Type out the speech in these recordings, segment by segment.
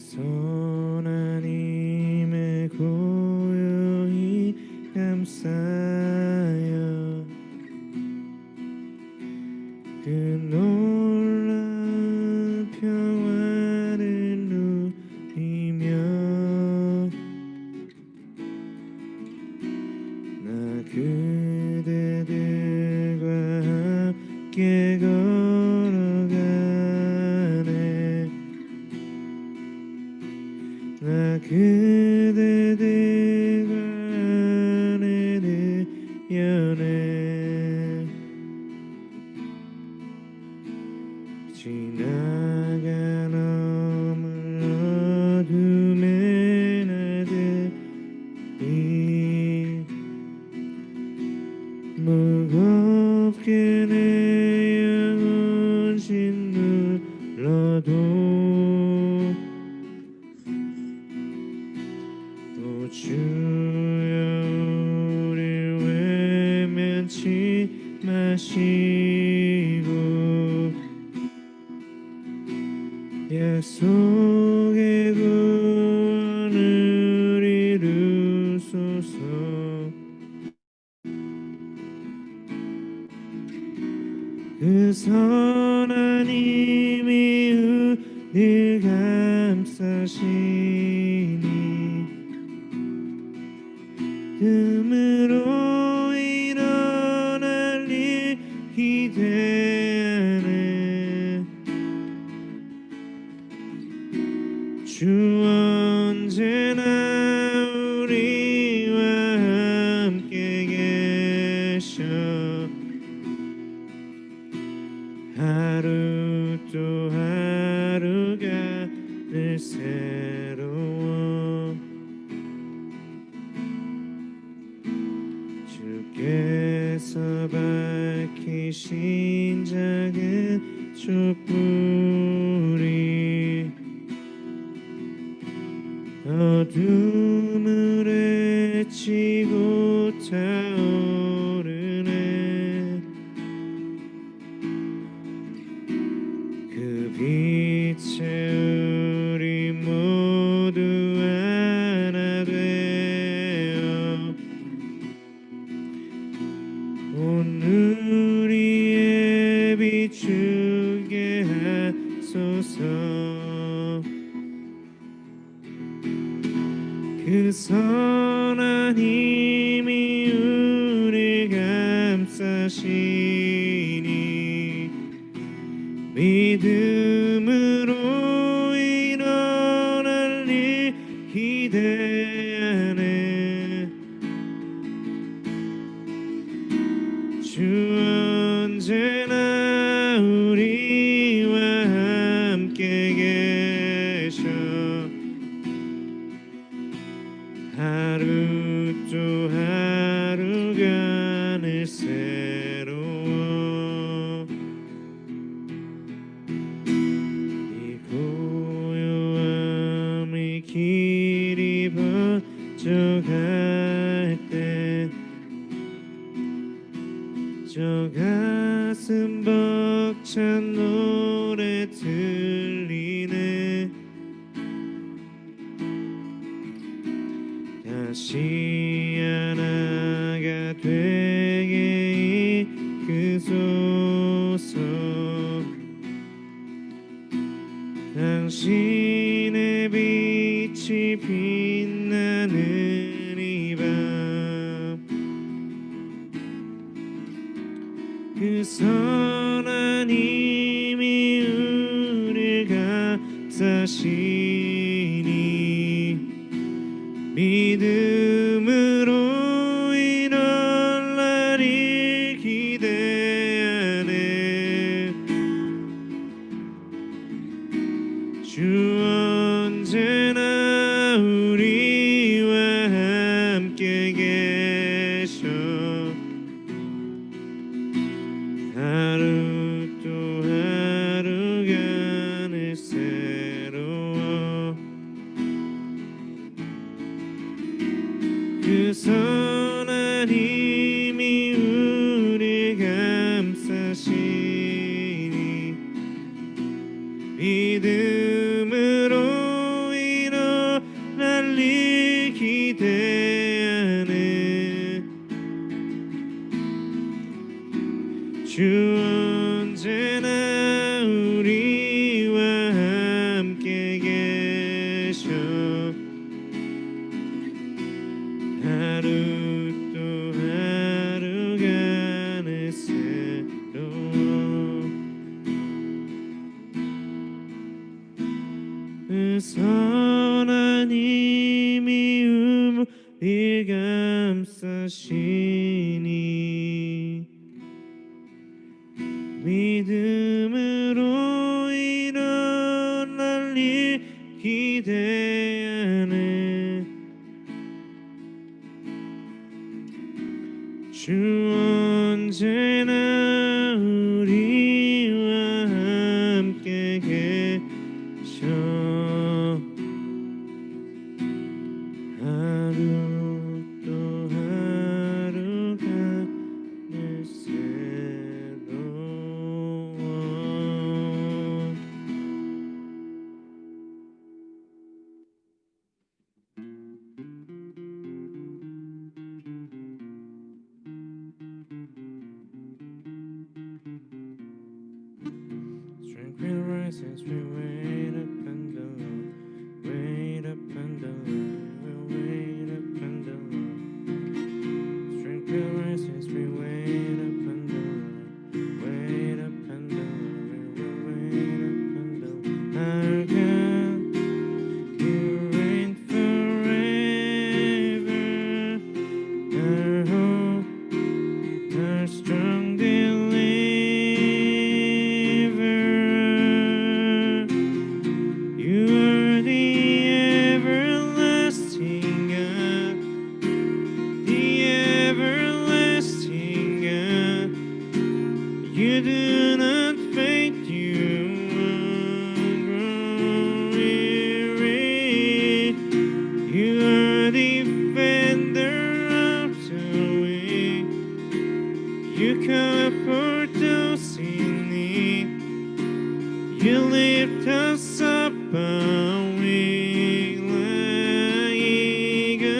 선한 힘에 고요히 감싸여 그 놀라운 평화를 누리며 나 그대들과 함께 걸어가네. 나 그대들과 안에 들여네. 지나간 어둠 어둠의 날들이 무겁게 내 영혼 짓눌러도 또 주여 우릴 외면치 마시고 약속의 구원을 이루소서. 그 선한 힘이 우릴 감싸시니 틈으로 일어날 일 기대하네. 주 언제나 우리와 함께 계셔 하루 또 하루가 늘 새로워. 주께서 밝히신 작은 촛불이 어둠을 헤치고 타오르네. 그 빛에 우리 모두 하나 되어 오늘 우리의 비추게 하소서. 그 선한 힘이 우릴 감싸시니 믿음으로 일어날 일 기대하네. 주 언제나 우리와 함께 계셔 하루 또 하루가 늘 새로워. 이 고요함이 길이 번져갈 때 저 가슴 벅찬 노래 들리네. 다시 하나가 되게 이끄소서. 당신의 빛이 빛나는 이 밤 그 선한 힘이 우릴 감싸시니 믿음으로 일어날 일 기대하네. 주 언제나 우리와 함께 계셔 하루 또 하루가 늘 새로워. 주 언제나 우리와 함께 계셔 하루 또 하루가 내 새로워 그 선한 힘이 우리를 감싸시니 믿음으로 일어날 일 기대하네 주 언제나 우리와 함께 계셔 하루 또 하루가 늘 새로워 Tranquil rises, we wait upon the Lord, wait upon the Lord, we wait upon the Lord. Tranquil rises, we wait upon the Lord, wait upon the Lord, we wait upon the Lord. Our God, you reign forever, our hope, our strong deliverer. You are the everlasting God, the everlasting God. You do not faint, you won't grow weary. You are the defender of the weak. You comfort those in need. You lift us up on wings like eagle.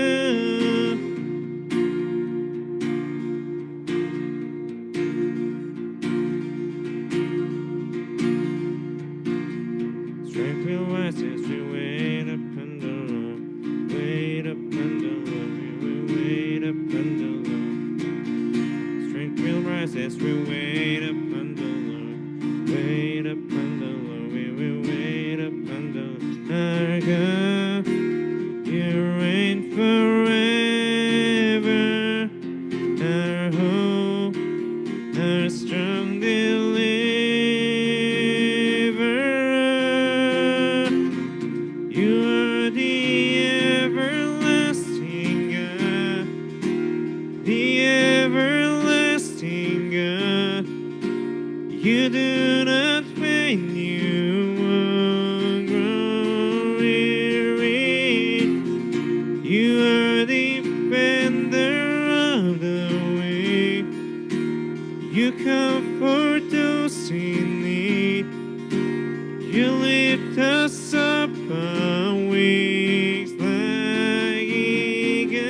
Tranquil rises, we wait upon the Lord, wait upon the Lord, we wait upon the Lord. Tranquil rises, we wait upon the Lord, wait upon the Lord, we wait upon the Lord. Our God, you reign forever, our hope, our strong deliverer. You are the everlasting God, the everlasting God. You do not faint, you won't grow weary. You are the defender of the weak. You comfort those in need. You lift us up on wings like eagle.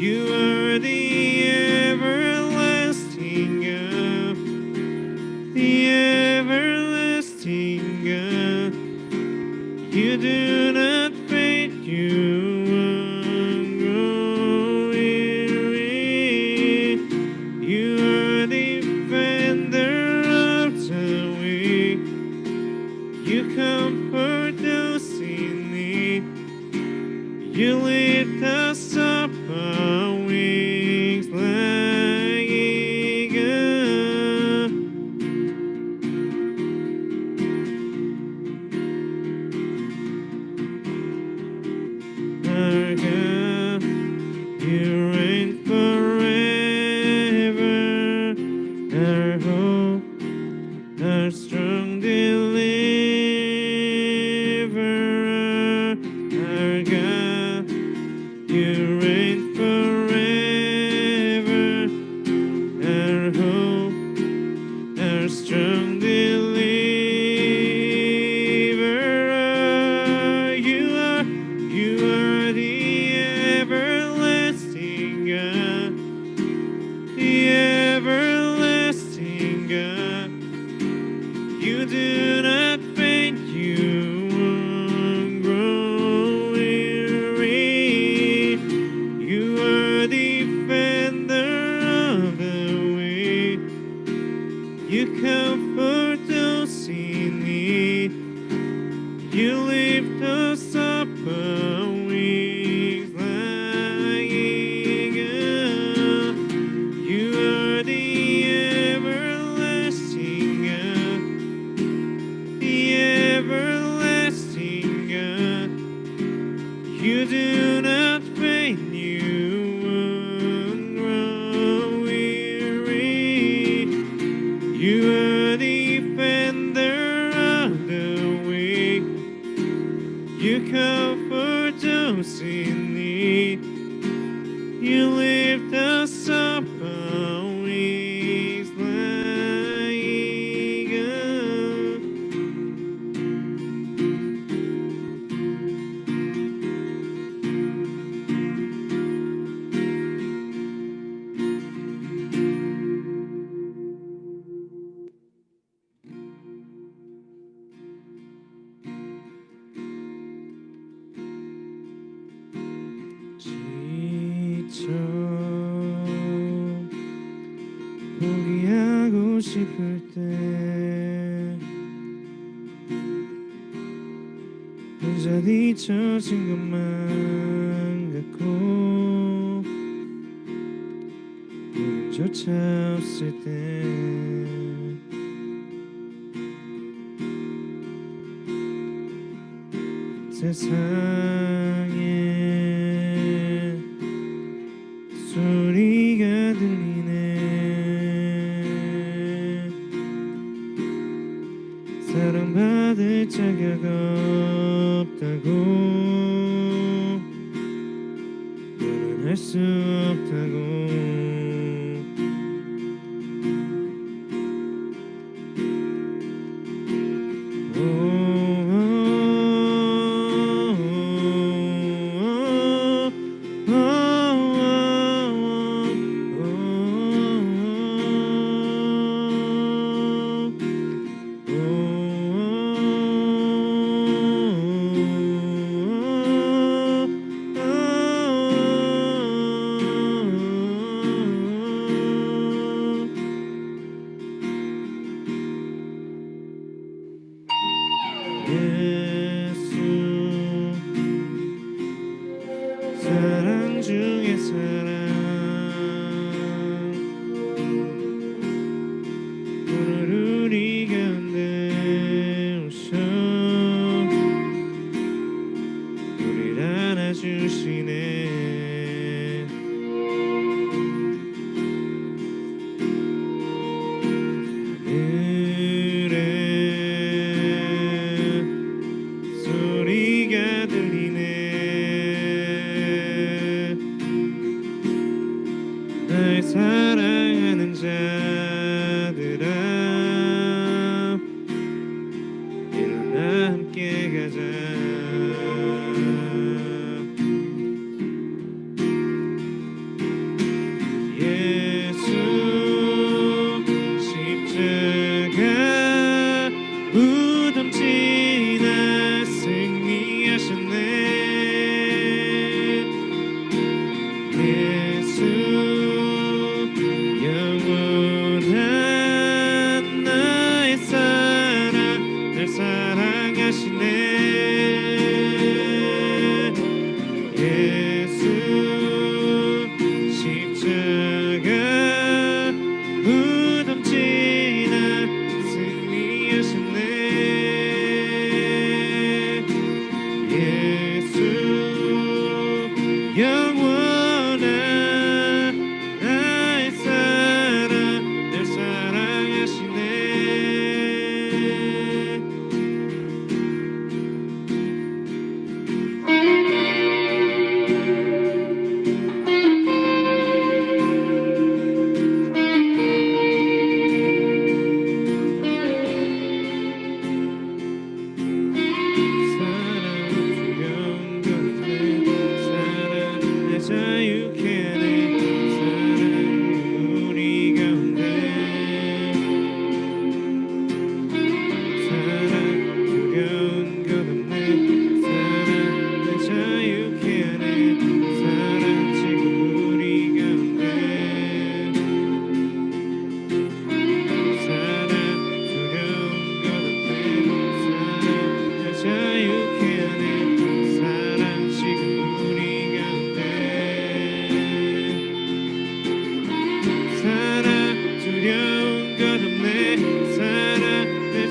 You are the everlasting God, the everlasting God. You do not faint, you won't grow weary. You are the defender of the weak. You comfort those in need. You lift us up on wings like eagle. Our God, you reign forever, our hope, our strong deliverer. Our God, you reign forever, our hope, our strong deliverer. You are the everlasting God, the everlasting You comfort those in need. You lift us up on wings like eagles. You are the everlasting God, the everlasting God. You do not faint, you won't grow weary. You are the defender of the weak. You comfort those in need. You lift us up on wings like eagles. 지쳐 포기하고 싶을 때 혼자 뒤처진 것만 같고 이름조차 없을 때 세상에 소리가 들리네. 사랑받을 자격 없다고 너는 할 수 없다고. 예수 사랑 중에 사랑 오늘 우리 가운데 오셔 우리를 안아주시네. 소리가 들리네. 날 사랑하는 자들아 일어나 함께 가자. 예수 십자가 무덤 지나 승리하셨네. 예수 영원한 나의 사랑 날 사랑하시네. 예수 십자가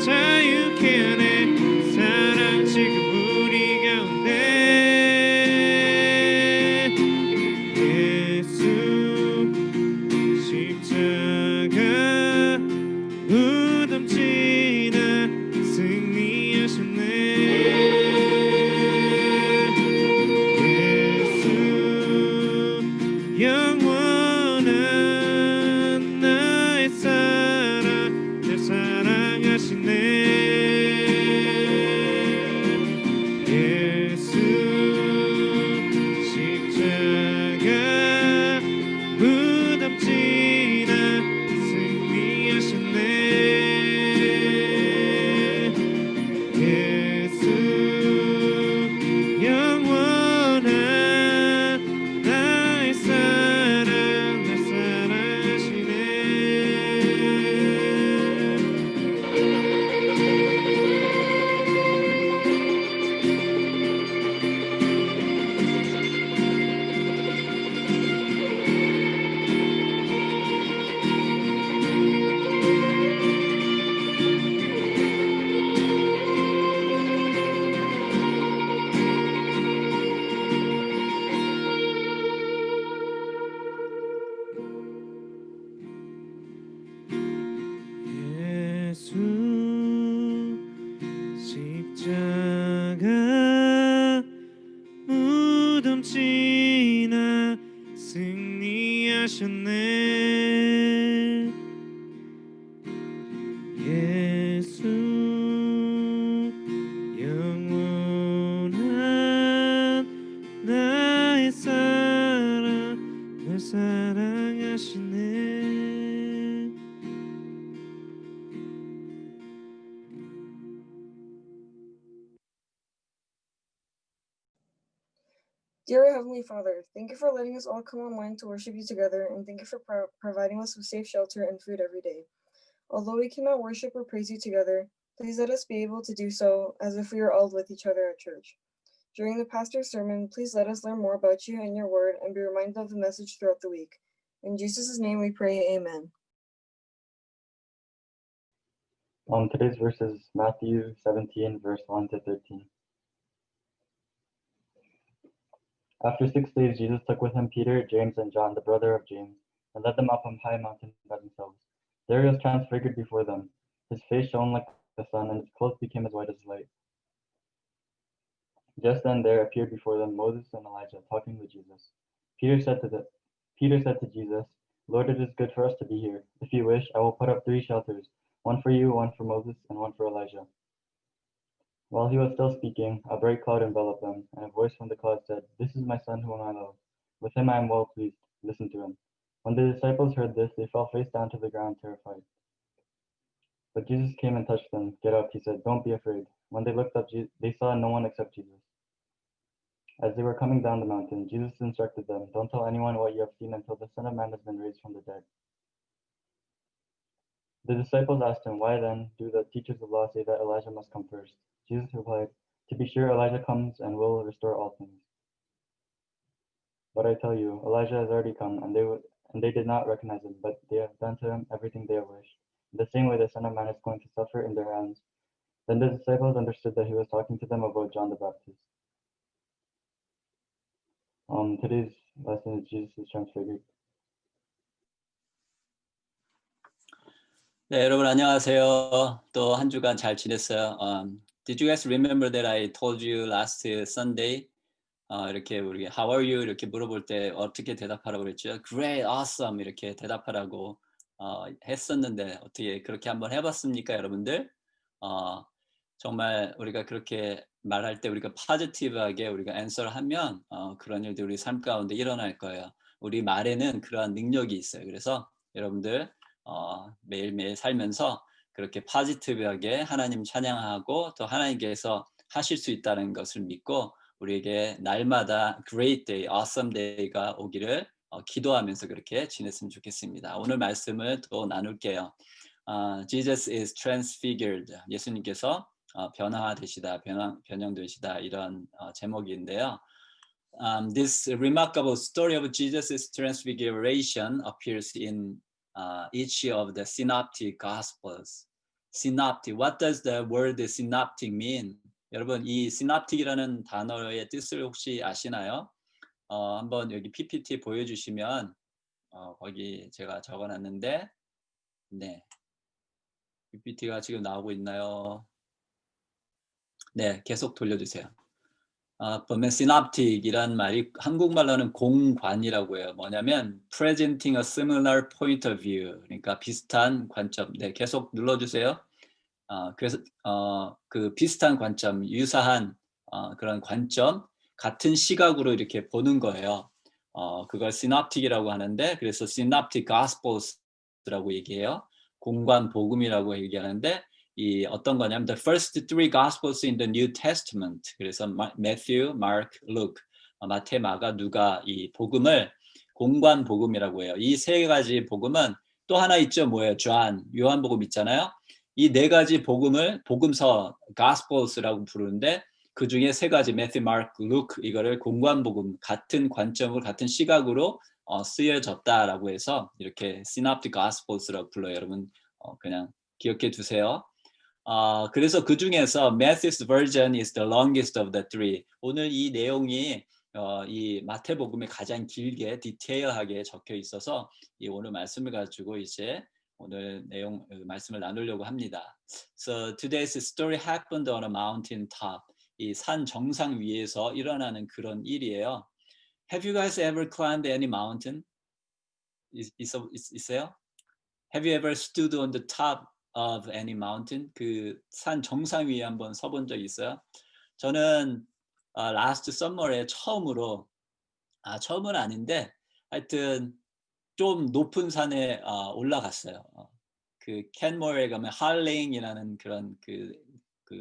자유케 하네 사랑 지금 우리 가운데 예수 십자가 무덤 지나 승리하셨네 예수 영원한 나의 사랑 날 사랑하시네 예수 십자가 무덤 지나 승리하셨네 예수 영원한 나의 사랑 날 사랑하시네 예수 십자가 무덤 지나 승리하셨네 예수 영원한 나의 사랑 날 사랑하시네 Dear Heavenly Father, thank you for letting us all come online to worship you together, and thank you for providing us with safe shelter and food every day. Although we cannot worship or praise you together, please let us be able to do so as if we were all with each other at church. During the pastor's sermon, please let us learn more about you and your word and be reminded of the message throughout the week. In Jesus' name we pray, amen. Today's verse is Matthew 17, verse 1 to 13. After 6 days, Jesus took with him Peter, James, and John, the brother of James, and led them up on a high mountain by themselves. There he was transfigured before them. His face shone like the sun, and his clothes became as white as light. Just then there appeared before them Moses and Elijah, talking with Jesus. Peter said to Jesus, Lord, it is good for us to be here. If you wish, I will put up 3 shelters, one for you, one for Moses, and one for Elijah. While he was still speaking, a bright cloud enveloped them, and a voice from the cloud said, This is my son whom I love. With him I am well pleased. Listen to him. When the disciples heard this, they fell face down to the ground, terrified. But Jesus came and touched them. Get up, he said. Don't be afraid. When they looked up, they saw no one except Jesus. As they were coming down the mountain, Jesus instructed them, Don't tell anyone what you have seen until the Son of Man has been raised from the dead. The disciples asked him, Why then do the teachers of law say that Elijah must come first? Jesus replied, To be sure, Elijah comes and will restore all things. But I tell you, Elijah has already come, and they did not recognize him, but they have done to him everything they have wished. In the same way, the Son of Man is going to suffer in their hands. Then the disciples understood that he was talking to them about John the Baptist. Today's lesson is Jesus is transfigured. 네, 여러분 안녕하세요. 또 한 주간 잘 지냈어요? Did you guys remember that I told you last Sunday? 이렇게 우리 How are you? 이렇게 물어볼 때 어떻게 대답하라고 그랬죠? Great, awesome 이렇게 대답하라고 했었는데 어떻게 그렇게 한번 해봤습니까, 여러분들? 정말 우리가 그렇게 말할 때 우리가 포지티브하게 우리가 answer를 하면 그런 일들이 우리 삶 가운데 일어날 거예요. 우리 말에는 그러한 능력이 있어요. 그래서 여러분들 매일매일 살면서 그렇게 포지티브하게 하나님 찬양하고 또 하나님께서 하실 수 있다는 것을 믿고 우리에게 날마다 great day, awesome day가 오기를 기도하면서 그렇게 지냈으면 좋겠습니다. 오늘 말씀을 또 나눌게요. Jesus is transfigured. 예수님께서 변화되시다, 변형되시다 이런 제목인데요. This remarkable story of Jesus' transfiguration appears in each of the synoptic gospels. synoptic. What does the word synoptic mean? 여러분 이 synoptic이라는 단어의 뜻을 혹시 아시나요? 한번 여기 PPT 보여주시면 거기 제가 적어놨는데 네 PPT가 지금 나오고 있나요? 네 계속 돌려주세요. 보면 synoptic이란 말이 한국말로는 공관이라고 해요. 뭐냐면 presenting a similar point of view. 그러니까 비슷한 관점. 네, 계속 눌러주세요. 그래서 그 비슷한 관점, 유사한 그런 관점, 같은 시각으로 이렇게 보는 거예요. 그걸 synoptic이라고 하는데, 그래서 synoptic gospels라고 얘기해요. 공관 복음이라고 얘기하는데, 이 어떤 거냐면 the first three gospels in the New Testament. 그래서 Matthew, Mark, Luke, 마태, 마가, 누가 이 복음을 공관 복음이라고 해요. 이 세 가지 복음은 또 하나 있죠. 뭐예요? John, 요한복음 있잖아요. 이 네 가지 복음을 복음서 gospels라고 부르는데 그 중에 세 가지 Matthew, Mark, Luke 이거를 공관 복음 같은 관점으로 같은 시각으로 쓰여졌다라고 해서 이렇게 synoptic gospels라고 불러요. 여러분 그냥 기억해 두세요. 그래서 그 중에서 Matthew's version is the longest of the three. 오늘 이 내용이 이 마태복음에 가장 길게 디테일하게 적혀 있어서 이 오늘 말씀을 가지고 이제 오늘 내용 말씀을 나누려고 합니다. So today's story happened on a mountain top. 이 산 정상 위에서 일어나는 그런 일이에요. Have you guys ever climbed any mountain? 있어요? Have you ever stood on the top of any mountain? 그 산 정상 위에 한번 서본 적 있어요? 저는 last summer에 처음으로 처음은 아닌데 하여튼 좀 높은 산에 올라갔어요. 그 캔모어에 가면 할링이라는 그런 그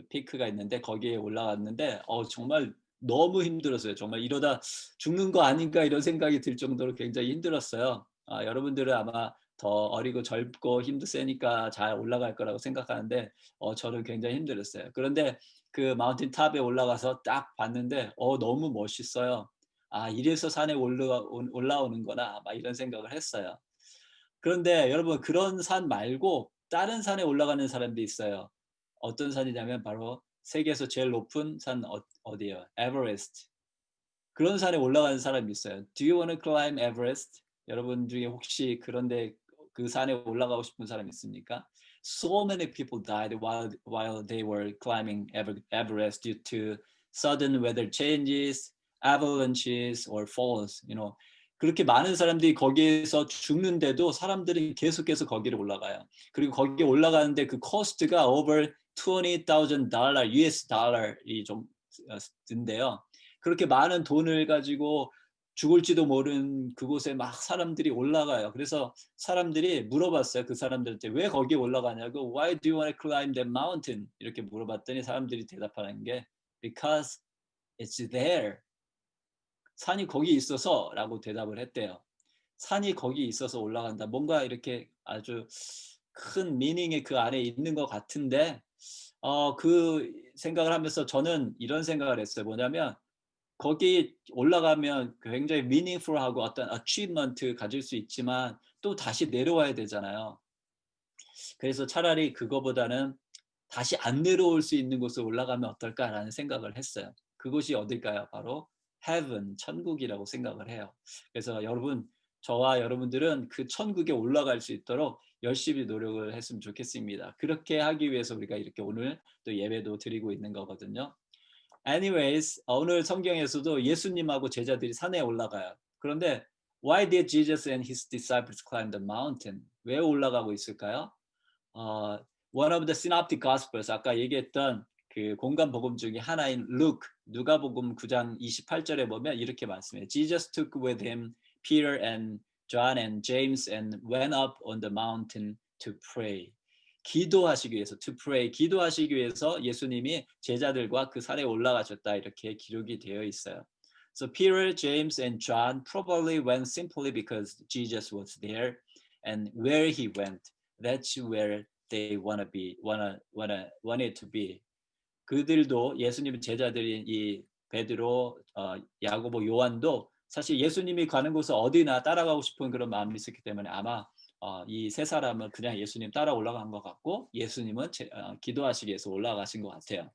피크가 있는데 거기에 올라갔는데 정말 너무 힘들었어요. 정말 이러다 죽는 거 아닌가 이런 생각이 들 정도로 굉장히 힘들었어요. 여러분들은 아마 더 어리고 젊고 힘도 세니까 잘 올라갈 거라고 생각하는데 저는 굉장히 힘들었어요. 그런데 그 마운틴 탑에 올라가서 딱 봤는데 너무 멋있어요. 이래서 산에 올라오는구나 막 이런 생각을 했어요. 그런데 여러분 그런 산 말고 다른 산에 올라가는 사람도 있어요. 어떤 산이냐면 바로 세계에서 제일 높은 산 어디예요? 에베레스트. 그런 산에 올라가는 사람이 있어요. Do you want to climb Everest? 여러분 중에 혹시 그런데 그 산에 올라가고 싶은 사람 있습니까? So many people died while they were climbing Everest due to sudden weather changes, avalanches, or falls. You know, 그렇게 많은 사람들이 거기에서 죽는데도 사람들이 계속해서 거기를 올라가요. 그리고 거기에 올라가는데 그 코스트가 over $20,000 US 달러이 좀 든대요. 그렇게 많은 돈을 가지고 죽을지도 모르는 그곳에 막 사람들이 올라가요. 그래서 사람들이 물어봤어요. 그 사람들한테 왜 거기에 올라가냐고. Why do you want to climb that mountain? 이렇게 물어봤더니 사람들이 대답하는 게 Because it's there. 산이 거기 있어서 라고 대답을 했대요. 산이 거기 있어서 올라간다. 뭔가 이렇게 아주 큰 미닝이 그 안에 있는 것 같은데 그 생각을 하면서 저는 이런 생각을 했어요. 뭐냐면 거기 올라가면 굉장히 meaningful하고 어떤 achievement 가질 수 있지만 또 다시 내려와야 되잖아요. 그래서 차라리 그거보다는 다시 안 내려올 수 있는 곳에 올라가면 어떨까라는 생각을 했어요. 그곳이 어딜까요? 바로 heaven, 천국이라고 생각을 해요. 그래서 저와 여러분들은 그 천국에 올라갈 수 있도록 열심히 노력을 했으면 좋겠습니다. 그렇게 하기 위해서 우리가 이렇게 오늘 또 예배도 드리고 있는 거거든요. Anyways, 오늘 성경에서도 예수님하고 제자들이 산에 올라가요. 그런데 why did Jesus and his disciples climb the mountain? 왜 올라가고 있을까요? One of the synoptic gospels, 아까 얘기했던 그 공간 복음 중에 하나인 Luke, 누가복음 9장 28절에 보면 이렇게 말씀해요. Jesus took with him Peter and John and James and went up on the mountain to pray. 기도하시기 위해서, to pray, 기도하시기 위해서 예수님이 제자들과 그 산에 올라가셨다 이렇게 기록이 되어 있어요. So Peter, James, and John probably went simply because Jesus was there, and where he went, that's where they wanted to be. 그들도 예수님 제자들인 이 베드로, 야고보, 요한도 사실 예수님이 가는 곳을 어디나 따라가고 싶은 그런 마음이 있었기 때문에 아마 이 세 사람은 그냥 예수님 따라 올라간 것 같고 예수님은 기도하시기 위해서 올라가신 것 같아요.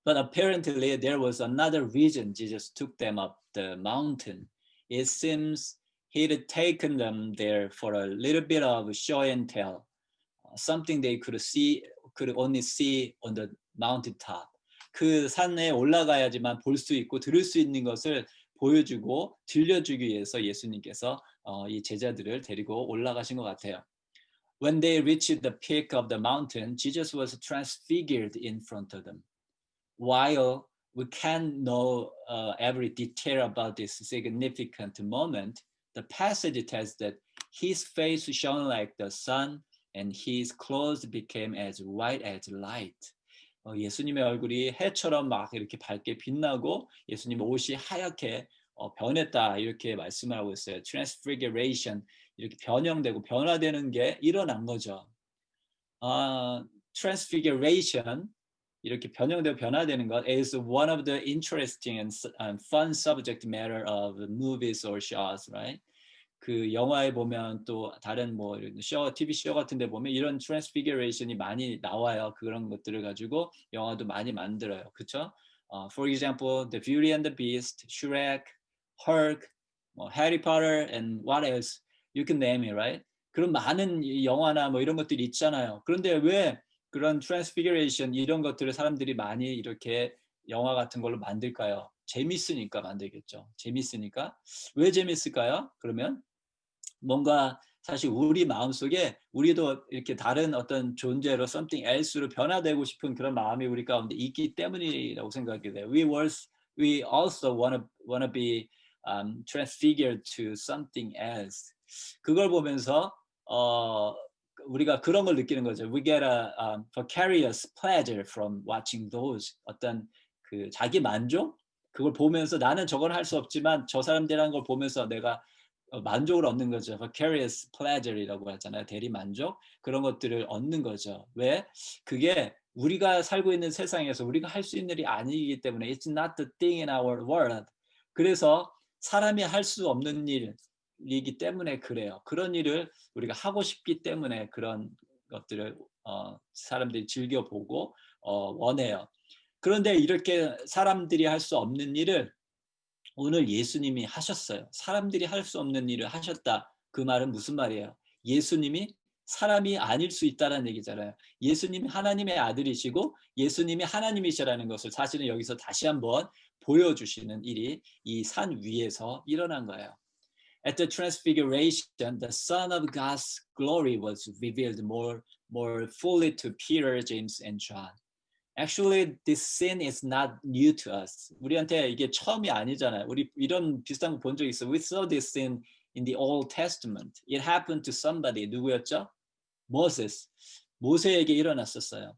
But apparently there was another reason Jesus took them up the mountain. It seems he'd taken them there for a little bit of show and tell, something they could only see on the mountain top. 그 산에 올라가야지만 볼 수 있고 들을 수 있는 것을 보여주고 들려주기 위해서 예수님께서 이 제자들을 데리고 올라가신 것 같아요. When they reached the peak of the mountain, Jesus was transfigured in front of them. While we can't know every detail about this significant moment, the passage tells that his face shone like the sun and his clothes became as white as light. 예수님의 얼굴이 해처럼 막 이렇게 밝게 빛나고 예수님의 옷이 하얗게 변했다 이렇게 말씀을 하고 있어요. Transfiguration 이렇게 변형되고 변화되는 게 일어난 거죠. Transfiguration 이렇게 변형되고 변화되는 것 is one of the interesting and fun subject matter of movies or shows, right? 그 영화에 보면 또 다른 뭐 쇼, TV 쇼 같은 데 보면 이런 transfiguration이 많이 나와요. 그런 것들을 가지고 영화도 많이 만들어요. 그렇죠? For example, The Beauty and the Beast, Shrek, Hulk, Harry Potter and what else? You can name it, right? 그런 많은 영화나 뭐 이런 것들이 있잖아요. 그런데 왜 그런 transfiguration 이런 것들을 사람들이 많이 이렇게 영화 같은 걸로 만들까요? 재밌으니까 만들겠죠. 재밌으니까. 왜 재밌을까요? 그러면 뭔가 사실 우리 마음속에 우리도 이렇게 다른 어떤 존재로 something else로 변화되고 싶은 그런 마음이 우리 가운데 있기 때문이라고 생각이 돼요. We also wanna be transfigured to something else. 그걸 보면서 우리가 그런 걸 느끼는 거죠. We get a vicarious pleasure from watching those. 어떤 그 자기 만족? 그걸 보면서 나는 저건 할 수 없지만 저 사람들이라는 걸 보면서 내가 만족을 얻는 거죠. vicarious pleasure이라고 하잖아요. 대리 만족. 그런 것들을 얻는 거죠. 왜? 그게 우리가 살고 있는 세상에서 우리가 할 수 있는 일이 아니기 때문에 it's not the thing in our world. 그래서 사람이 할 수 없는 일이기 때문에 그래요. 그런 일을 우리가 하고 싶기 때문에 그런 것들을 사람들이 즐겨보고 원해요. 그런데 이렇게 사람들이 할 수 없는 일을 오늘 예수님이 하셨어요. 사람들이 할 수 없는 일을 하셨다. 그 말은 무슨 말이에요? 예수님이 사람이 아닐 수 있다는 얘기잖아요. 예수님이 하나님의 아들이시고 예수님이 하나님이시라는 것을 사실은 여기서 다시 한번 보여주시는 일이 이 산 위에서 일어난 거예요. At the transfiguration, the Son of God's glory was revealed more fully to Peter, James, and John. Actually, this scene is not new to us. 우리한테 이게 처음이 아니잖아요. 우리 이런 비슷한 거 본 적 있어요. We saw this scene in the Old Testament. It happened to somebody. 누구였죠? Moses. 모세에게 일어났었어요.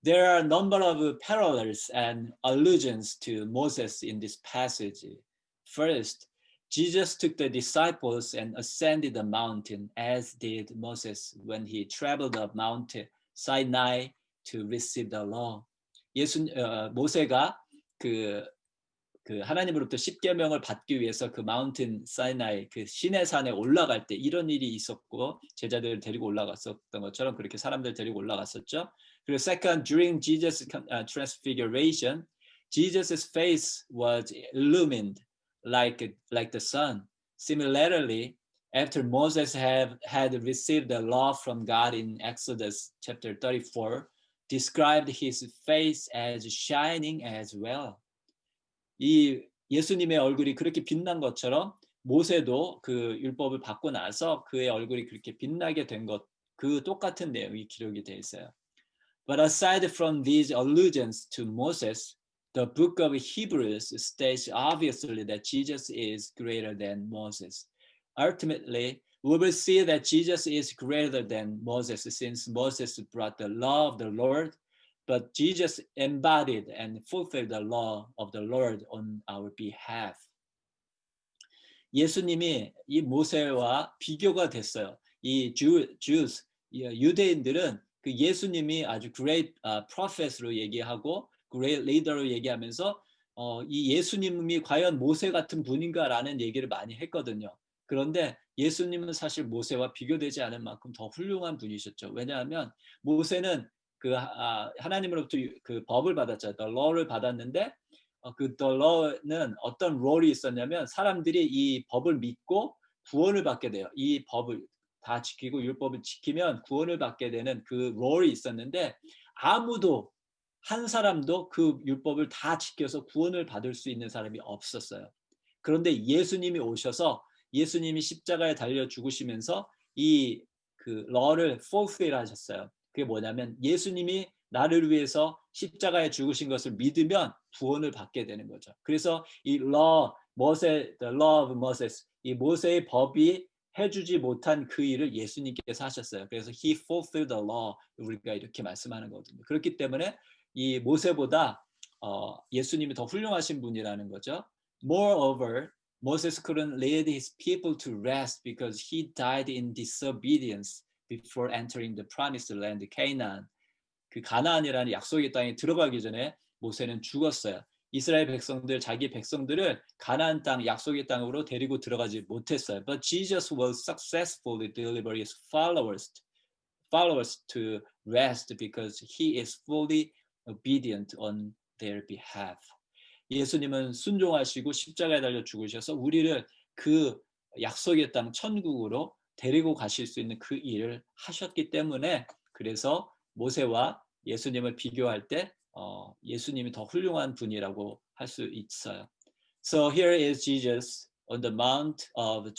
There are a number of parallels and allusions to Moses in this passage. First, Jesus took the disciples and ascended the mountain as did Moses when he traveled up Mount Sinai to receive the law. 모세가 그 하나님으로부터 십계명을 받기 위해서 그 마운틴 사이나이 그 시내산에 올라갈 때 이런 일이 있었고 제자들을 데리고 올라갔었던 것처럼 그렇게 사람들 데리고 올라갔었죠. 그리고 second, during Jesus' transfiguration, Jesus' face was illumined like the sun. Similarly, after Moses had received the law from God in Exodus chapter 34, described his face as shining as well. 이 예수님의 얼굴이 그렇게 빛난 것처럼 모세도 그 율법을 받고 나서 그의 얼굴이 그렇게 빛나게 된 것, 그 똑같은 내용이 기록이 되어 있어요. But aside from these allusions to Moses, the book of Hebrews states obviously that Jesus is greater than Moses. Ultimately, we will see that Jesus is greater than Moses since Moses brought the law of the Lord, but Jesus embodied and fulfilled the law of the Lord on our behalf. 예수님이 이 모세와 비교가 됐어요. 이 Jews, 유대인들은 그 예수님이 아주 great prophet로 얘기하고 great leader로 얘기하면서 이 예수님이 과연 모세 같은 분인가라는 얘기를 많이 했거든요. 그런데 예수님은 사실 모세와 비교되지 않을 만큼 더 훌륭한 분이셨죠. 왜냐하면 모세는 하나님으로부터 그 법을 받았죠. The law를 받았는데 그 the law는 어떤 롤이 있었냐면 사람들이 이 법을 믿고 구원을 받게 돼요. 이 법을 다 지키고 율법을 지키면 구원을 받게 되는 그 롤이 있었는데 아무도 한 사람도 그 율법을 다 지켜서 구원을 받을 수 있는 사람이 없었어요. 그런데 예수님이 오셔서 예수님이 십자가에 달려 죽으시면서 이 그 law를 fulfill 하셨어요. 그게 뭐냐면 예수님이 나를 위해서 십자가에 죽으신 것을 믿으면 구원을 받게 되는 거죠. 그래서 이 law, the law of Moses, 이 모세의 법이 해주지 못한 그 일을 예수님께서 하셨어요. 그래서 he fulfilled the law, 우리가 이렇게 말씀하는 거거든요. 그렇기 때문에 이 모세보다 예수님이 더 훌륭하신 분이라는 거죠. Moreover, Moses couldn't lead his people to rest because he died in disobedience before entering the promised land, Canaan. 그 가나안이라는 약속의 땅에 들어가기 전에 모세는 죽었어요. 이스라엘 백성들, 자기 백성들을 가나안 땅, 약속의 땅으로 데리고 들어가지 못했어요. But Jesus was successfully deliver his followers to rest because he is fully obedient on their behalf. 예수님은 순종하시고 십자가에 달려 죽으셔서 우리를 그 약속의 땅 천국으로 데리고 가실 수 있는 그 일을 하셨기 때문에 그래서 모세와 예수님을 비교할 때 예수님이 더 훌륭한 분이라고 할 수 있어요. So here is Jesus on the Mount of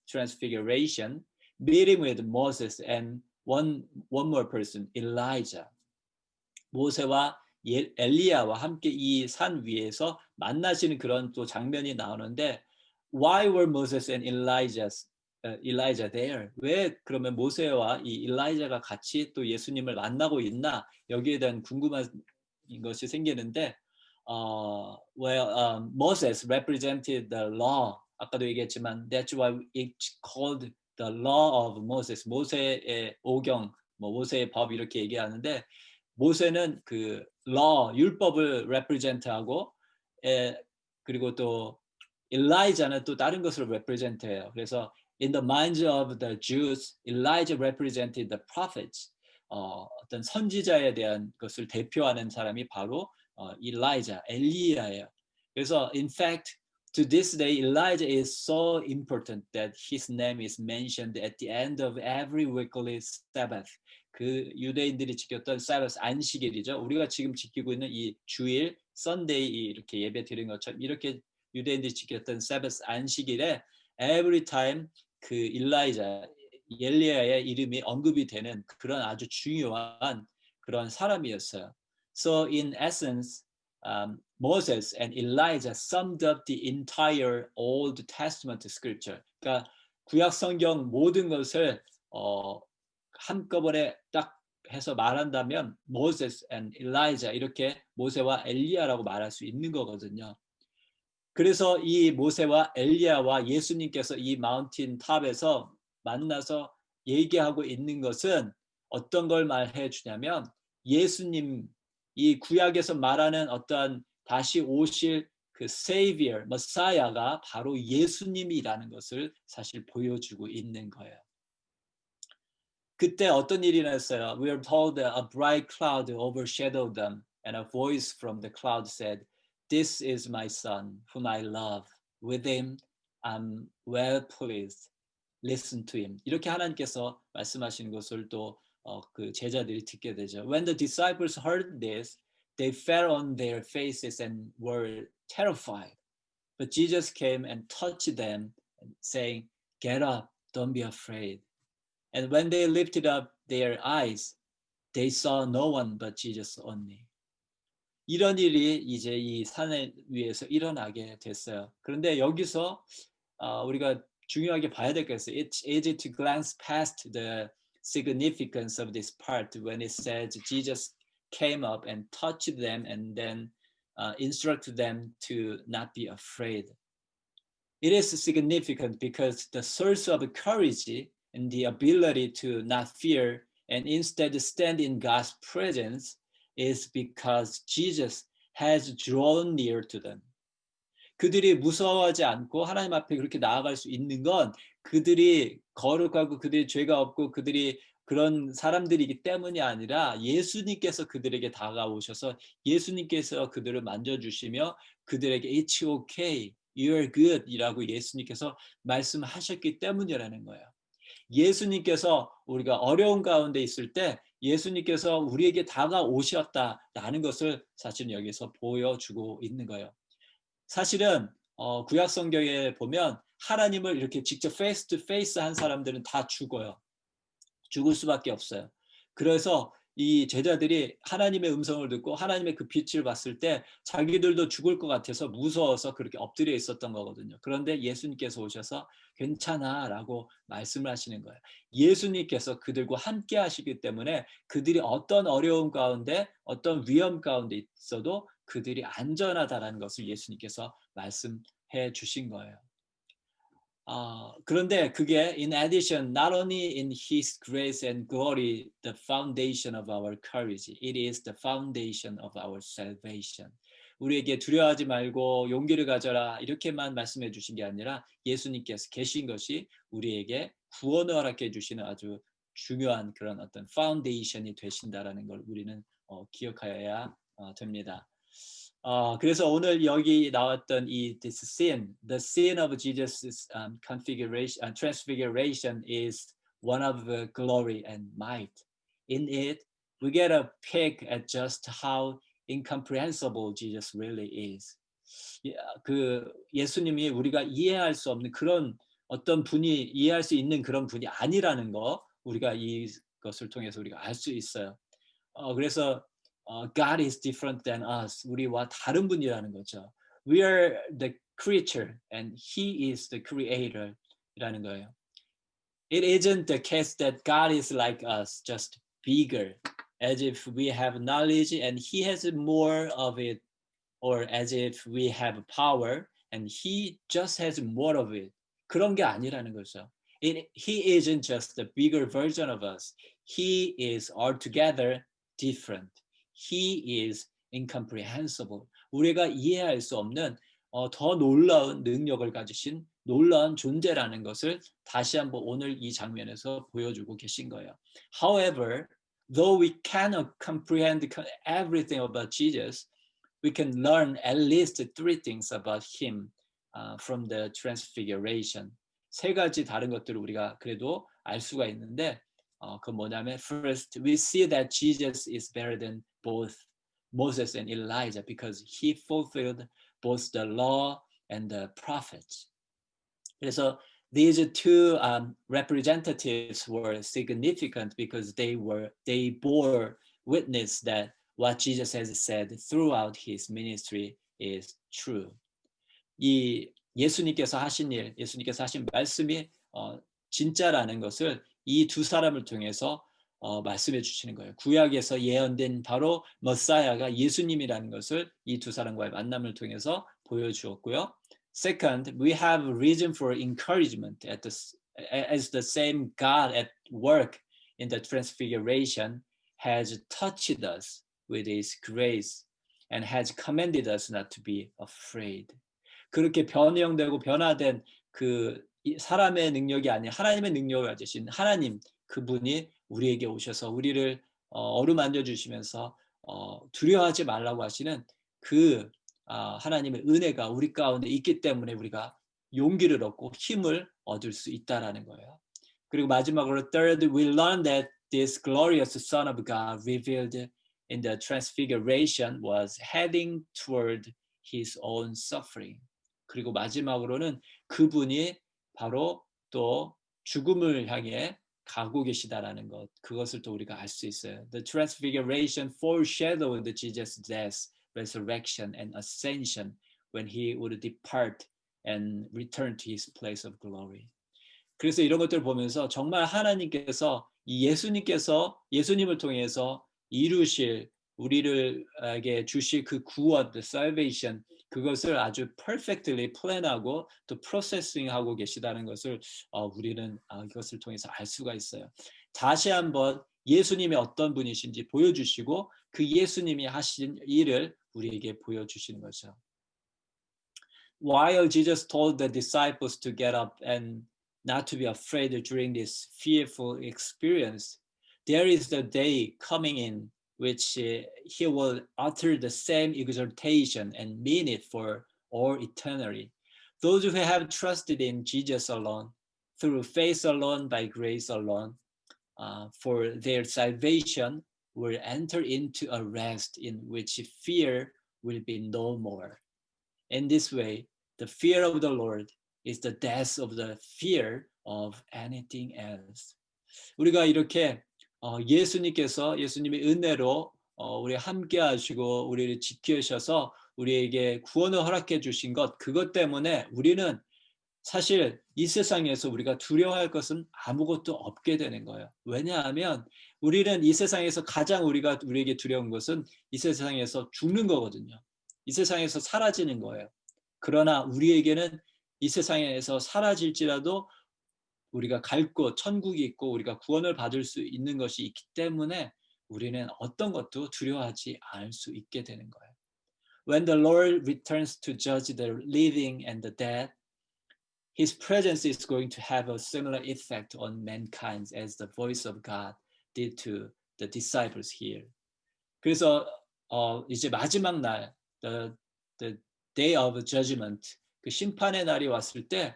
Transfiguration, meeting with Moses and one more person, Elijah. 모세와 엘리야와 함께 이 산 위에서 만나시는 그런 또 장면이 나오는데 Why were Moses and Elijah there? 왜 그러면 모세와 이 일라이자가 같이 또 예수님을 만나고 있나? 여기에 대한 궁금한 것이 생기는데 Moses represented the law. 아까도 얘기했지만 that's why it's called the law of Moses. 모세의 오경, 모세의 법 이렇게 얘기하는데 모세는 그 law, 율법을 represent하고 그리고 또 엘리자는 또 다른 것을 represent해요. 그래서 in the minds of the Jews, Elijah represented the prophets. 어떤 선지자에 대한 것을 대표하는 사람이 바로 엘리야예요. 그래서 in fact, to this day, Elijah is so important that his name is mentioned at the end of every weekly Sabbath. 그 유대인들이 지켰던 Sabbath 안식일이죠. 우리가 지금 지키고 있는 이 주일, Sunday 이렇게 예배 드리는 것처럼 이렇게 유대인들이 지켰던 Sabbath 안식일에 every time 그 엘리야의 이름이 언급이 되는 그런 아주 중요한 그런 사람이었어요. So in essence, Moses and Elijah summed up the entire Old Testament scripture. 그러니까 구약 성경 모든 것을 한꺼번에 딱 해서 말한다면 Moses and Elijah 이렇게 모세와 엘리야라고 말할 수 있는 거거든요. 그래서 이 모세와 엘리야와 예수님께서 이 마운틴 탑에서 만나서 얘기하고 있는 것은 어떤 걸 말해 주냐면 예수님 이 구약에서 말하는 어떤 다시 오실 그 Savior, Messiah가 바로 예수님이라는 것을 사실 보여주고 있는 거예요. 그때 어떤 일이 났어요? We are told that a bright cloud overshadowed them and a voice from the cloud said, This is my son, whom I love. With him I'm well pleased. Listen to him. 이렇게 하나님께서 말씀하시는 것을 또 그 제자들이 듣게 되죠. When the disciples heard this, they fell on their faces and were terrified. But Jesus came and touched them, saying, Get up, don't be afraid. And when they lifted up their eyes, they saw no one but Jesus only. 이런 일이 이제 이 산 위에서 일어나게 됐어요. 그런데 여기서 우리가 중요하게 봐야 될 게 있어요. It's easy to glance past the significance of this part when it says Jesus came up and touched them and then instructed them to not be afraid. It is significant because the source of courage and the ability to not fear and instead stand in God's presence is because Jesus has drawn near to them. 그들이 무서워하지 않고 하나님 앞에 그렇게 나아갈 수 있는 건 그들이 거룩하고 그들이 죄가 없고 그들이 그런 사람들이기 때문이 아니라 예수님께서 그들에게 다가오셔서 예수님께서 그들을 만져주시며 그들에게 It's okay, you're good 이라고 예수님께서 말씀하셨기 때문이라는 거예요. 예수님께서 우리가 어려운 가운데 있을 때 예수님께서 우리에게 다가오셨다라는 것을 사실 여기서 보여주고 있는 거예요. 사실은 구약 성경에 보면 하나님을 이렇게 직접 페이스 투 페이스 한 사람들은 다 죽어요. 죽을 수밖에 없어요. 그래서 이 제자들이 하나님의 음성을 듣고 하나님의 그 빛을 봤을 때 자기들도 죽을 것 같아서 무서워서 그렇게 엎드려 있었던 거거든요. 그런데 예수님께서 오셔서 괜찮아 라고 말씀을 하시는 거예요. 예수님께서 그들과 함께 하시기 때문에 그들이 어떤 어려움 가운데 어떤 위험 가운데 있어도 그들이 안전하다라는 것을 예수님께서 말씀해 주신 거예요. 그런데 그게 in addition, not only in His grace and glory, the foundation of our courage, it is the foundation of our salvation. 우리에게 두려워하지 말고 용기를 가져라 이렇게만 말씀해 주신 게 아니라 예수님께서 계신 것이 우리에게 구원을 허락해 주시는 아주 중요한 그런 어떤 파운데이션이 되신다라는 걸 우리는 기억하여야 됩니다. 그래서 오늘 여기 나왔던 이 this sin, the sin of Jesus' configuration, transfiguration is one of the glory and might. In it, we get a peek at just how incomprehensible Jesus really is. 그 예수님이 우리가 이해할 수 없는 그런 어떤 분이 이해할 수 있는 그런 분이 아니라는 거 우리가 이것을 통해서 우리가 알 수 있어요. 그래서 God is different than us. 우리와 다른 분이라는 거죠. We are the creature and He is the creator 이라는 거예요. It isn't the case that God is like us, just bigger, as if we have knowledge and He has more of it, or as if we have power and He just has more of it. 그런 게 아니라는 거죠. He isn't just a bigger version of us. He is altogether different. He is incomprehensible. 우리가 이해할 수 없는 더 놀라운 능력을 가지신 놀라운 존재라는 것을 다시 한번 오늘 이 장면에서 보여주고 계신 거예요. However, though we cannot comprehend everything about Jesus, we can learn at least 3 things about him from the transfiguration. 3가지 다른 것들을 우리가 그래도 알 수가 있는데 그 뭐냐면 first, we see that Jesus is better than both Moses and Elijah because he fulfilled both the law and the prophets. 그래서 these 2 representatives were significant because they bore witness that what Jesus has said throughout his ministry is true. 이 예수님께서 하신 일, 예수님께서 하신 말씀이 진짜라는 것을 이 2 사람을 통해서 말씀해 주시는 거예요. 구약에서 예언된 바로 머사야가 예수님이라는 것을 이 2 사람과의 만남을 통해서 보여주었고요. Second, we have reason for encouragement as the same God at work in the transfiguration has touched us with His grace and has commanded us not to be afraid. 그렇게 변형되고 변화된 그 사람의 능력이 아닌 하나님의 능력을 가지신 하나님 그분이 우리에게 오셔서 우리를 어루만져 주시면서 두려워하지 말라고 하시는 그 하나님의 은혜가 우리 가운데 있기 때문에 우리가 용기를 얻고 힘을 얻을 수 있다라는 거예요. 그리고 마지막으로 third, we learn that this glorious Son of God revealed in the transfiguration was heading toward his own suffering. 그리고 마지막으로는 그분이 바로 또 죽음을 향해 가고 계시다라는 것, 그것을 또 우리가 알 수 있어요. The transfiguration foreshadowed Jesus' death, resurrection, and ascension when he would depart and return to his place of glory. 그래서 이런 것들을 보면서 정말 하나님께서 예수님을 통해서 이루실 우리를에게 주실 그 구원, the salvation, 그것을 아주 perfectly plan하고 또 프로세싱하고 계시다는 것을 우리는 이것을 통해서 알 수가 있어요. 다시 한번 예수님이 어떤 분이신지 보여주시고 그 예수님이 하신 일을 우리에게 보여주시는 거죠. while Jesus told the disciples to get up and not to be afraid during this fearful experience, there is the day coming in which he will utter the same exhortation and mean it for all eternity. Those who have trusted in Jesus alone, through faith alone, by grace alone, for their salvation will enter into a rest in which fear will be no more. In this way, the fear of the Lord is the death of the fear of anything else. 우리가 이렇게 예수님의 은혜로 우리 함께 하시고 우리를 지키셔서 우리에게 구원을 허락해 주신 것, 그것 때문에 우리는 사실 이 세상에서 우리가 두려워할 것은 아무것도 없게 되는 거예요. 왜냐하면 우리는 이 세상에서 가장 우리에게 두려운 것은 이 세상에서 죽는 거거든요. 이 세상에서 사라지는 거예요. 그러나 우리에게는 이 세상에서 사라질지라도 우리가 갈 곳, 천국이 있고 우리가 구원을 받을 수 있는 것이 있기 때문에 우리는 어떤 것도 두려워하지 않을 수 있게 되는 거예요. When the Lord returns to judge the living and the dead, His presence is going to have a similar effect on mankind as the voice of God did to the disciples here. 그래서 이제 마지막 날, the day of judgment, 그 심판의 날이 왔을 때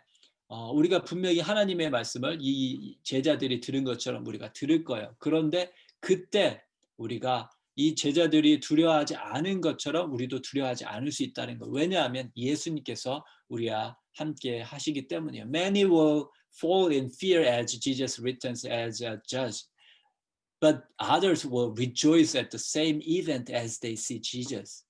우리가 분명히 하나님의 말씀을 이 제자들이 들은 것처럼 우리가 들을 거예요. 그런데 그때 우리가 이 제자들이 두려워하지 않은 것처럼 우리도 두려워하지 않을 수 있다는 거. 왜냐하면 예수님께서 우리와 함께 하시기 때문이에요. Many will fall in fear as Jesus returns as a judge, but others will rejoice at the same event as they see Jesus.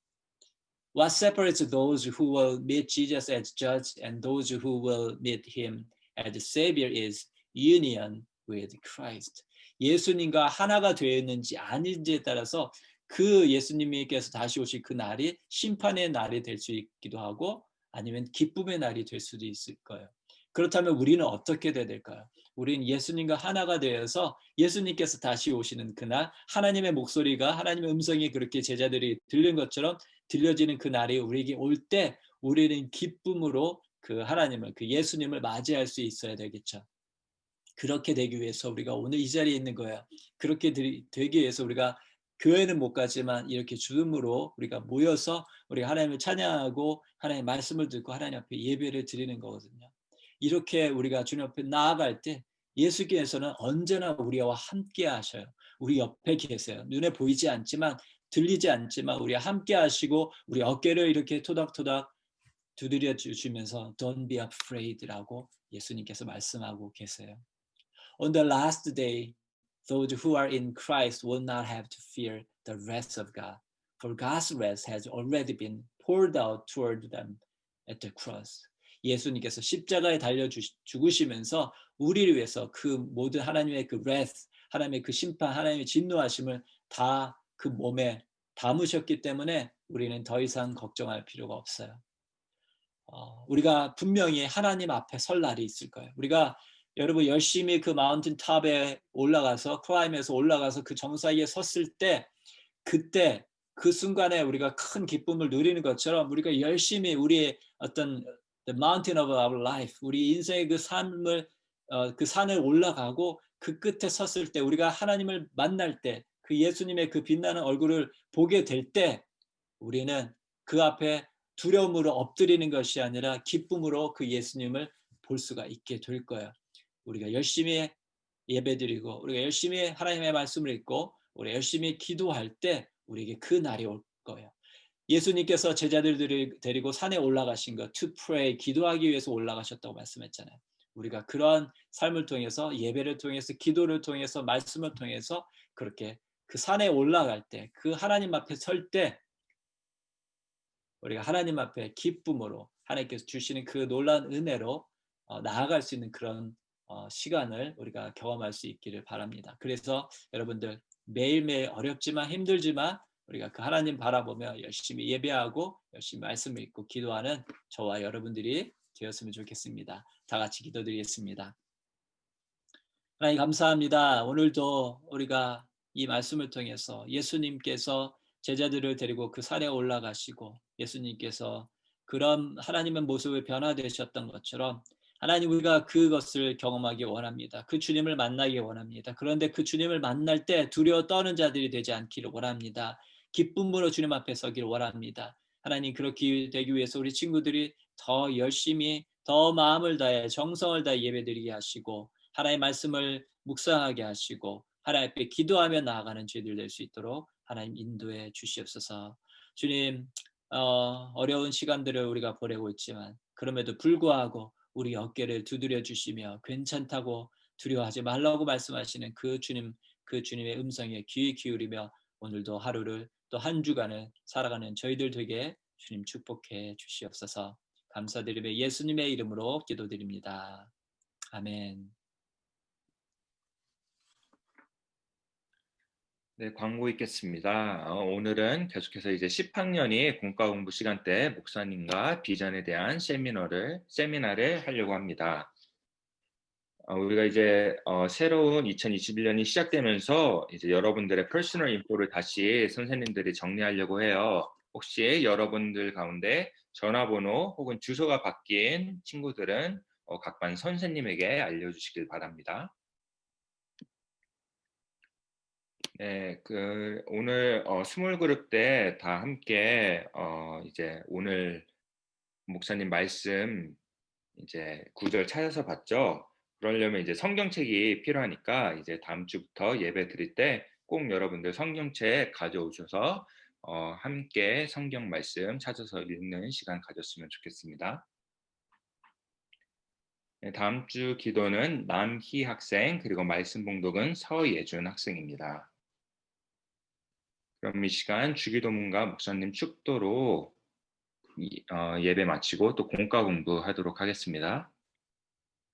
What separates those who will meet Jesus as judge and those who will meet him as Savior is union with Christ. 예수님과 하나가 되어 있는지 아닌지에 따라서 그 예수님께서 다시 오실 그 날이 심판의 날이 될 수 있기도 하고 아니면 기쁨의 날이 될 수도 있을 거예요. 그렇다면 우리는 어떻게 돼야 될까요? 우리는 예수님과 하나가 되어서 예수님께서 다시 오시는 그날 하나님의 목소리가 하나님의 음성이 그렇게 제자들이 들린 것처럼 들려지는 그 날이 우리에게 올 때 우리는 기쁨으로 그 하나님을, 그 예수님을 맞이할 수 있어야 되겠죠. 그렇게 되기 위해서 우리가 오늘 이 자리에 있는 거예요. 그렇게 되기 위해서 우리가 교회는 못 가지만 이렇게 줌으로 우리가 모여서 우리 하나님을 찬양하고 하나님의 말씀을 듣고 하나님 앞에 예배를 드리는 거거든요. 이렇게 우리가 주님 앞에 나아갈 때 예수께서는 언제나 우리와 함께 하셔요. 우리 옆에 계세요. 눈에 보이지 않지만 들리지 않지만 우리와 함께 하시고 우리 어깨를 이렇게 토닥토닥 두드려 주시면서 Don't be afraid라고 예수님께서 말씀하고 계세요. On the last day, those who are in Christ will not have to fear the wrath of God, for God's wrath has already been poured out toward them at the cross. 예수님께서 십자가에 달려 죽으시면서 우리를 위해서 그 모든 하나님의 그 wrath, 하나님의 그 심판, 하나님의 진노하심을 다 그 몸에 담으셨기 때문에 우리는 더 이상 걱정할 필요가 없어요. 우리가 분명히 하나님 앞에 설 날이 있을 거예요. 우리가 여러분 열심히 그 마운틴 탑에 올라가서 클라임에서 올라가서 그 정상에 섰을 때 그때 그 순간에 우리가 큰 기쁨을 누리는 것처럼 우리가 열심히 우리의 어떤 the mountain of our life, 우리 인생의 그 삶을 그 산을 올라가고 그 끝에 섰을 때 우리가 하나님을 만날 때 그 예수님의 그 빛나는 얼굴을 보게 될 때 우리는 그 앞에 두려움으로 엎드리는 것이 아니라 기쁨으로 그 예수님을 볼 수가 있게 될 거예요. 우리가 열심히 예배드리고 우리가 열심히 하나님의 말씀을 읽고 우리가 열심히 기도할 때 우리에게 그 날이 올 거예요. 예수님께서 제자들을 데리고 산에 올라가신 것, to pray, 기도하기 위해서 올라가셨다고 말씀했잖아요. 우리가 그런 삶을 통해서 예배를 통해서 기도를 통해서 말씀을 통해서 그렇게 그 산에 올라갈 때 그 하나님 앞에 설 때 우리가 하나님 앞에 기쁨으로 하나님께서 주시는 그 놀라운 은혜로 나아갈 수 있는 그런 시간을 우리가 경험할 수 있기를 바랍니다. 그래서 여러분들 매일매일 어렵지만 힘들지만 우리가 그 하나님 바라보며 열심히 예배하고 열심히 말씀을 읽고 기도하는 저와 여러분들이 되었으면 좋겠습니다. 다 같이 기도드리겠습니다. 하나님 감사합니다. 오늘도 우리가 이 말씀을 통해서 예수님께서 제자들을 데리고 그 산에 올라가시고 예수님께서 그런 하나님의 모습을 변화되셨던 것처럼 하나님 우리가 그것을 경험하기 원합니다. 그 주님을 만나기 원합니다. 그런데 그 주님을 만날 때 두려워 떠는 자들이 되지 않기를 원합니다. 기쁨으로 주님 앞에 서기를 원합니다. 하나님 그렇게 되기 위해서 우리 친구들이 더 열심히 더 마음을 다해 정성을 다해 예배드리게 하시고 하나님의 말씀을 묵상하게 하시고 하나님 앞에 기도하며 나아가는 저희들 될 수 있도록 하나님 인도해 주시옵소서. 주님 어려운 시간들을 우리가 보내고 있지만 그럼에도 불구하고 우리 어깨를 두드려 주시며 괜찮다고 두려워하지 말라고 말씀하시는 그 주님, 그 주님의 음성에 귀 기울이며 오늘도 하루를 또 한 주간을 살아가는 저희들 되게 주님 축복해 주시옵소서. 감사드리며 예수님의 이름으로 기도드립니다. 아멘. 네, 광고 있겠습니다. 오늘은 계속해서 이제 10학년이 공과 공부 시간 때 목사님과 비전에 대한 세미나를 하려고 합니다. 우리가 이제 새로운 2021년이 시작되면서 이제 여러분들의 퍼스널 인포를 다시 선생님들이 정리하려고 해요. 혹시 여러분들 가운데 전화번호 혹은 주소가 바뀐 친구들은 각 반 선생님에게 알려주시길 바랍니다. 네, 오늘 스몰 그룹 때 다 함께 이제 오늘 목사님 말씀 이제 구절 찾아서 봤죠. 그러려면 이제 성경책이 필요하니까 이제 다음 주부터 예배 드릴 때 꼭 여러분들 성경책 가져오셔서 함께 성경 말씀 찾아서 읽는 시간 가졌으면 좋겠습니다. 네, 다음 주 기도는 남희 학생 그리고 말씀 봉독은 서예준 학생입니다. 그럼 이 시간 주기도문과 목사님 축도로 예배 마치고 또 공과 공부하도록 하겠습니다.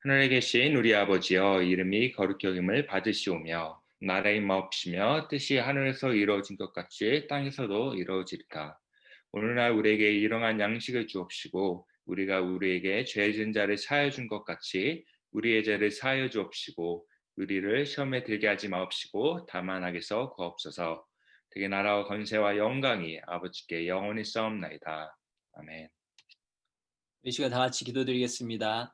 하늘에 계신 우리 아버지여 이름이 거룩히 여김을 받으시오며 나라의 마옵시며 뜻이 하늘에서 이루어진 것 같이 땅에서도 이루어지리다. 오늘날 우리에게 일용할 양식을 주옵시고 우리가 우리에게 죄 지은 자를 사하여 준 것 같이 우리의 죄를 사하여 주옵시고 우리를 시험에 들게 하지 마옵시고 다만 악에서 구하옵소서. 되게 나라와 권세와 영광이 아버지께 영원히 싸움나이다. 아멘. 이 시간 다 같이 기도드리겠습니다.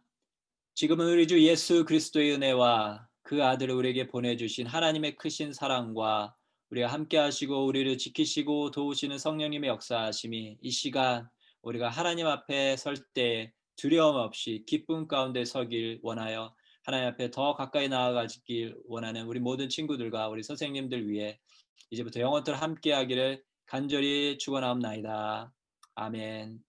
지금은 우리 주 예수 그리스도의 은혜와 그 아들을 우리에게 보내주신 하나님의 크신 사랑과 우리가 함께 하시고 우리를 지키시고 도우시는 성령님의 역사하심이 이 시간 우리가 하나님 앞에 설 때 두려움 없이 기쁨 가운데 서길 원하여 하나님 앞에 더 가까이 나아가길 원하는 우리 모든 친구들과 우리 선생님들 위해 이제부터 영원토록 함께 하기를 간절히 축원하옵나이다. 아멘.